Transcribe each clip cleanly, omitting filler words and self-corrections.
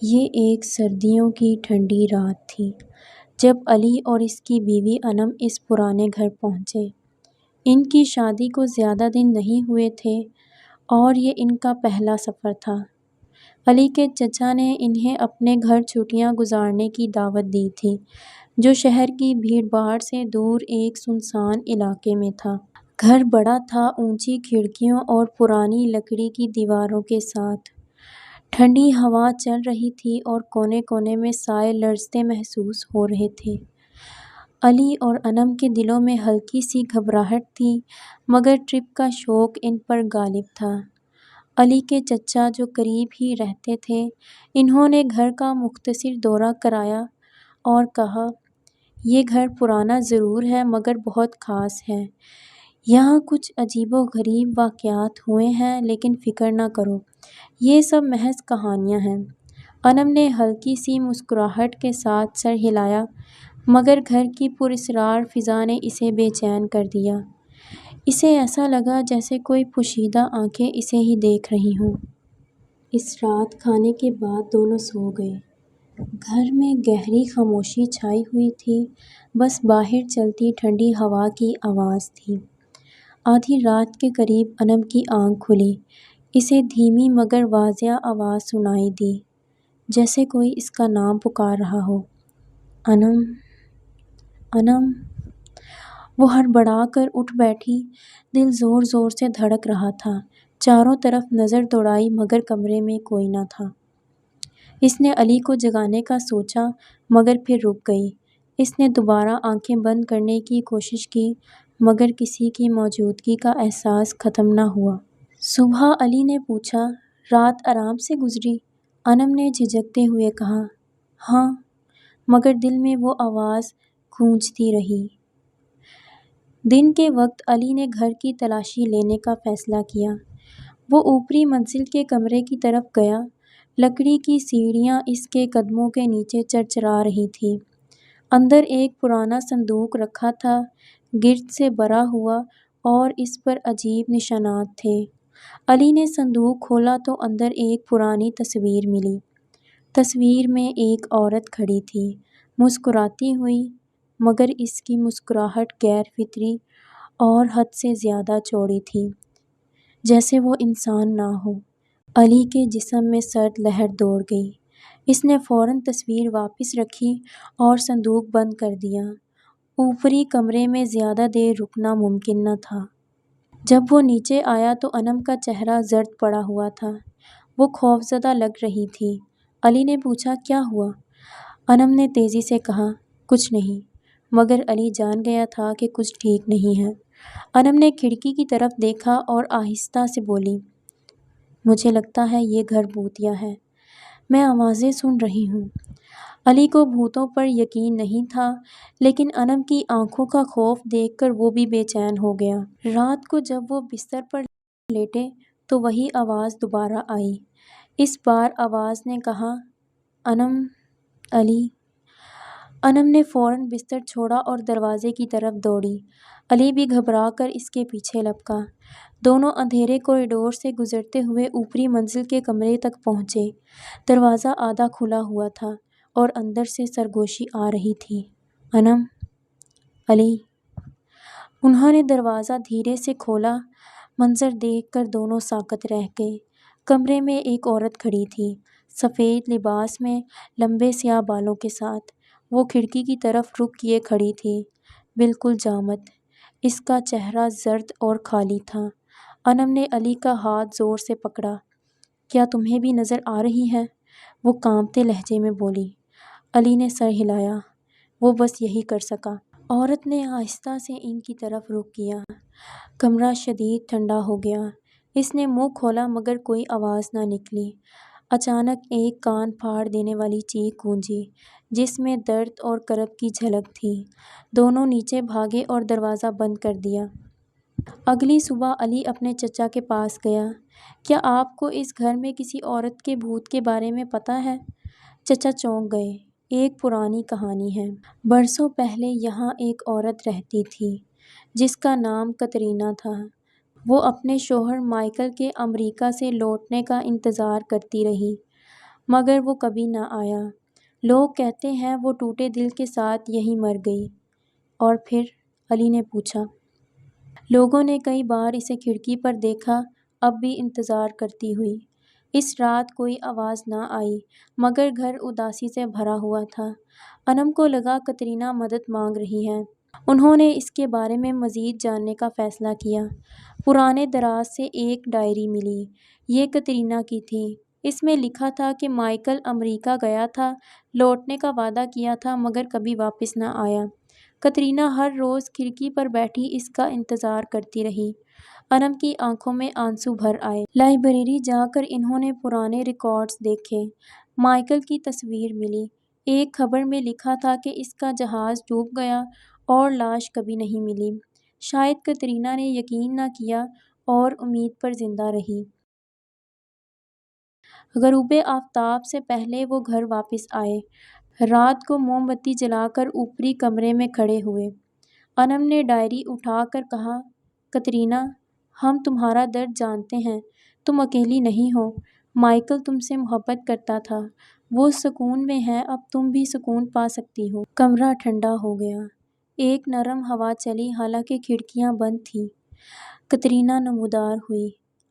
یہ ایک سردیوں کی ٹھنڈی رات تھی جب علی اور اس کی بیوی انم اس پرانے گھر پہنچے۔ ان کی شادی کو زیادہ دن نہیں ہوئے تھے اور یہ ان کا پہلا سفر تھا۔ علی کے چچا نے انہیں اپنے گھر چھٹیاں گزارنے کی دعوت دی تھی جو شہر کی بھیڑ بھاڑ سے دور ایک سنسان علاقے میں تھا۔ گھر بڑا تھا، اونچی کھڑکیوں اور پرانی لکڑی کی دیواروں کے ساتھ۔ ٹھنڈی ہوا چل رہی تھی اور کونے کونے میں سائے لرزتے محسوس ہو رہے تھے۔ علی اور انم کے دلوں میں ہلکی سی گھبراہٹ تھی مگر ٹرپ کا شوق ان پر غالب تھا۔ علی کے چچا جو قریب ہی رہتے تھے انہوں نے گھر کا مختصر دورہ کرایا اور کہا، یہ گھر پرانا ضرور ہے مگر بہت خاص ہے۔ یہاں کچھ عجیب و غریب واقعات ہوئے ہیں لیکن فکر نہ کرو، یہ سب محض کہانیاں ہیں۔ انم نے ہلکی سی مسکراہٹ کے ساتھ سر ہلایا مگر گھر کی پراسرار فضا نے اسے بے چین کر دیا۔ اسے ایسا لگا جیسے کوئی پوشیدہ آنکھیں اسے ہی دیکھ رہی ہوں۔ اس رات کھانے کے بعد دونوں سو گئے۔ گھر میں گہری خاموشی چھائی ہوئی تھی، بس باہر چلتی ٹھنڈی ہوا کی آواز تھی۔ آدھی رات کے قریب انم کی آنکھ کھلی۔ اسے دھیمی مگر واضح آواز سنائی دی جیسے کوئی اس کا نام پکار رہا ہو، انم، انم۔ وہ ہڑبڑا کر اٹھ بیٹھی، دل زور زور سے دھڑک رہا تھا۔ چاروں طرف نظر دوڑائی مگر کمرے میں کوئی نہ تھا۔ اس نے علی کو جگانے کا سوچا مگر پھر رک گئی۔ اس نے دوبارہ آنکھیں بند کرنے کی کوشش کی مگر کسی کی موجودگی کا احساس ختم نہ ہوا۔ صبح علی نے پوچھا، رات آرام سے گزری؟ انم نے جھجکتے ہوئے کہا، ہاں، مگر دل میں وہ آواز گونجتی رہی۔ دن کے وقت علی نے گھر کی تلاشی لینے کا فیصلہ کیا۔ وہ اوپری منزل کے کمرے کی طرف گیا۔ لکڑی کی سیڑھیاں اس کے قدموں کے نیچے چرچرا رہی تھیں۔ اندر ایک پرانا صندوق رکھا تھا، گرد سے بھرا ہوا اور اس پر عجیب نشانات تھے۔ علی نے صندوق کھولا تو اندر ایک پرانی تصویر ملی۔ تصویر میں ایک عورت کھڑی تھی، مسکراتی ہوئی، مگر اس کی مسکراہٹ غیر فطری اور حد سے زیادہ چوڑی تھی، جیسے وہ انسان نہ ہو۔ علی کے جسم میں سرد لہر دوڑ گئی۔ اس نے فوراً تصویر واپس رکھی اور صندوق بند کر دیا۔ اوپری کمرے میں زیادہ دیر رکنا ممکن نہ تھا۔ جب وہ نیچے آیا تو انم کا چہرہ زرد پڑا ہوا تھا۔ وہ خوفزدہ لگ رہی تھی۔ علی نے پوچھا، کیا ہوا؟ انم نے تیزی سے کہا، کچھ نہیں، مگر علی جان گیا تھا کہ کچھ ٹھیک نہیں ہے۔ انم نے کھڑکی کی طرف دیکھا اور آہستہ سے بولی، مجھے لگتا ہے یہ گھر بھوتیا ہے، میں آوازیں سن رہی ہوں۔ علی کو بھوتوں پر یقین نہیں تھا لیکن انم کی آنکھوں کا خوف دیکھ کر وہ بھی بے چین ہو گیا۔ رات کو جب وہ بستر پر لیٹے تو وہی آواز دوبارہ آئی۔ اس بار آواز نے کہا، انم، علی۔ انم نے فوراً بستر چھوڑا اور دروازے کی طرف دوڑی۔ علی بھی گھبرا کر اس کے پیچھے لپکا۔ دونوں اندھیرے کوریڈور سے گزرتے ہوئے اوپری منزل کے کمرے تک پہنچے۔ دروازہ آدھا کھلا ہوا تھا اور اندر سے سرگوشی آ رہی تھی، انم، علی۔ انہوں نے دروازہ دھیرے سے کھولا۔ منظر دیکھ کر دونوں ساکت رہ گئے۔ کمرے میں ایک عورت کھڑی تھی، سفید لباس میں، لمبے سیاہ بالوں کے ساتھ۔ وہ کھڑکی کی طرف رخ کیے کھڑی تھی، بالکل جامد۔ اس کا چہرہ زرد اور خالی تھا۔ انم نے علی کا ہاتھ زور سے پکڑا، کیا تمہیں بھی نظر آ رہی ہے؟ وہ کانپتے لہجے میں بولی۔ علی نے سر ہلایا، وہ بس یہی کر سکا۔ عورت نے آہستہ سے ان کی طرف رخ کیا۔ کمرہ شدید ٹھنڈا ہو گیا۔ اس نے منہ کھولا مگر کوئی آواز نہ نکلی۔ اچانک ایک کان پھاڑ دینے والی چیخ گونجی جس میں درد اور کرب کی جھلک تھی۔ دونوں نیچے بھاگے اور دروازہ بند کر دیا۔ اگلی صبح علی اپنے چچا کے پاس گیا۔ کیا آپ کو اس گھر میں کسی عورت کے بھوت کے بارے میں پتہ ہے؟ چچا چونک گئے۔ ایک پرانی کہانی ہے۔ برسوں پہلے یہاں ایک عورت رہتی تھی جس کا نام کترینہ تھا۔ وہ اپنے شوہر مائیکل کے امریکہ سے لوٹنے کا انتظار کرتی رہی مگر وہ کبھی نہ آیا۔ لوگ کہتے ہیں وہ ٹوٹے دل کے ساتھ یہیں مر گئی۔ اور پھر؟ علی نے پوچھا۔ لوگوں نے کئی بار اسے کھڑکی پر دیکھا، اب بھی انتظار کرتی ہوئی۔ اس رات کوئی آواز نہ آئی، مگر گھر اداسی سے بھرا ہوا تھا۔ انم کو لگا کترینہ مدد مانگ رہی ہے۔ انہوں نے اس کے بارے میں مزید جاننے کا فیصلہ کیا۔ پرانے دراز سے ایک ڈائری ملی۔ یہ کترینہ کی تھی۔ اس میں لکھا تھا کہ مائیکل امریکہ گیا تھا، لوٹنے کا وعدہ کیا تھا مگر کبھی واپس نہ آیا۔ کترینہ ہر روز کھڑکی پر بیٹھی اس کا انتظار کرتی رہی۔ انم کی آنکھوں میں آنسو بھر آئے۔ لائبریری جا کر انہوں نے پرانے ریکارڈز دیکھے۔ مائیکل کی تصویر ملی۔ ایک خبر میں لکھا تھا کہ اس کا جہاز ڈوب گیا اور لاش کبھی نہیں ملی۔ شاید کترینہ نے یقین نہ کیا اور امید پر زندہ رہی۔ غروب آفتاب سے پہلے وہ گھر واپس آئے۔ رات کو موم بتی جلا کر اوپری کمرے میں کھڑے ہوئے۔ انم نے ڈائری اٹھا کر کہا، کترینہ، ہم تمہارا درد جانتے ہیں، تم اکیلی نہیں ہو۔ مائیکل تم سے محبت کرتا تھا، وہ سکون میں ہے، اب تم بھی سکون پا سکتی ہو۔ کمرہ ٹھنڈا ہو گیا۔ ایک نرم ہوا چلی حالانکہ کھڑکیاں بند تھیں۔ کترینہ نمودار ہوئی۔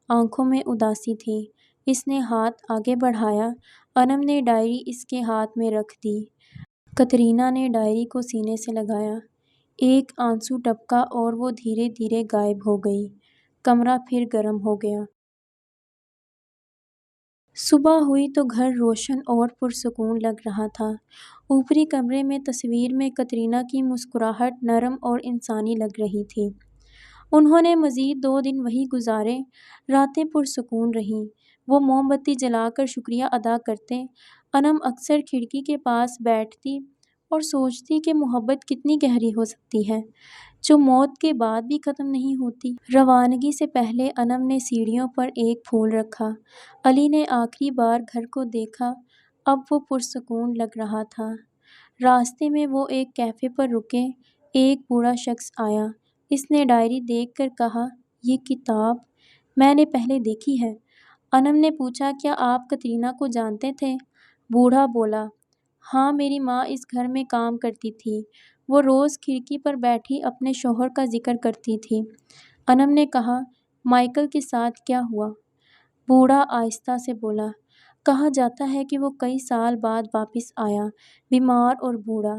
آنکھوں میں اداسی تھی۔ اس نے ہاتھ آگے بڑھایا۔ انم نے ڈائری اس کے ہاتھ میں رکھ دی۔ کترینہ نے ڈائری کو سینے سے لگایا۔ ایک آنسو ٹپکا اور وہ دھیرے دھیرے غائب ہو گئی۔ کمرہ پھر گرم ہو گیا۔ صبح ہوئی تو گھر روشن اور پرسکون لگ رہا تھا۔ اوپری کمرے میں تصویر میں کترینہ کی مسکراہٹ نرم اور انسانی لگ رہی تھی۔ انہوں نے مزید 2 دن وہیں گزارے۔ راتیں پرسکون رہیں۔ وہ موم بتی جلا کر شکریہ ادا کرتے۔ انم اکثر کھڑکی کے پاس بیٹھتی اور سوچتی کہ محبت کتنی گہری ہو سکتی ہے، جو موت کے بعد بھی ختم نہیں ہوتی۔ روانگی سے پہلے انم نے سیڑھیوں پر ایک پھول رکھا۔ علی نے آخری بار گھر کو دیکھا، اب وہ پرسکون لگ رہا تھا۔ راستے میں وہ ایک کیفے پر رکے۔ ایک بوڑھا شخص آیا۔ اس نے ڈائری دیکھ کر کہا، یہ کتاب میں نے پہلے دیکھی ہے۔ انم نے پوچھا، کیا آپ کترینہ کو جانتے تھے؟ بوڑھا بولا، ہاں، میری ماں اس گھر میں کام کرتی تھی، وہ روز کھڑکی پر بیٹھی اپنے شوہر کا ذکر کرتی تھی۔ انم نے کہا، مائیکل کے ساتھ کیا ہوا؟ بوڑھا آہستہ سے بولا، کہا جاتا ہے کہ وہ کئی سال بعد واپس آیا، بیمار اور بوڑھا۔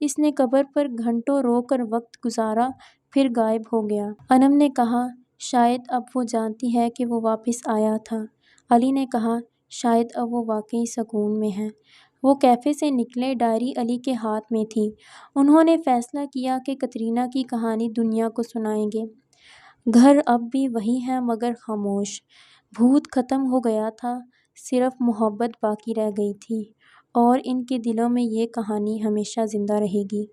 اس نے قبر پر گھنٹوں رو کر وقت گزارا، پھر غائب ہو گیا۔ انم نے کہا، شاید اب وہ جانتی ہے کہ وہ واپس آیا تھا۔ علی نے کہا، شاید اب وہ واقعی سکون میں ہے۔ وہ کیفے سے نکلے، ڈائری علی کے ہاتھ میں تھی۔ انہوں نے فیصلہ کیا کہ کترینہ کی کہانی دنیا کو سنائیں گے۔ گھر اب بھی وہی ہے مگر خاموش۔ بھوت ختم ہو گیا تھا، صرف محبت باقی رہ گئی تھی، اور ان کے دلوں میں یہ کہانی ہمیشہ زندہ رہے گی۔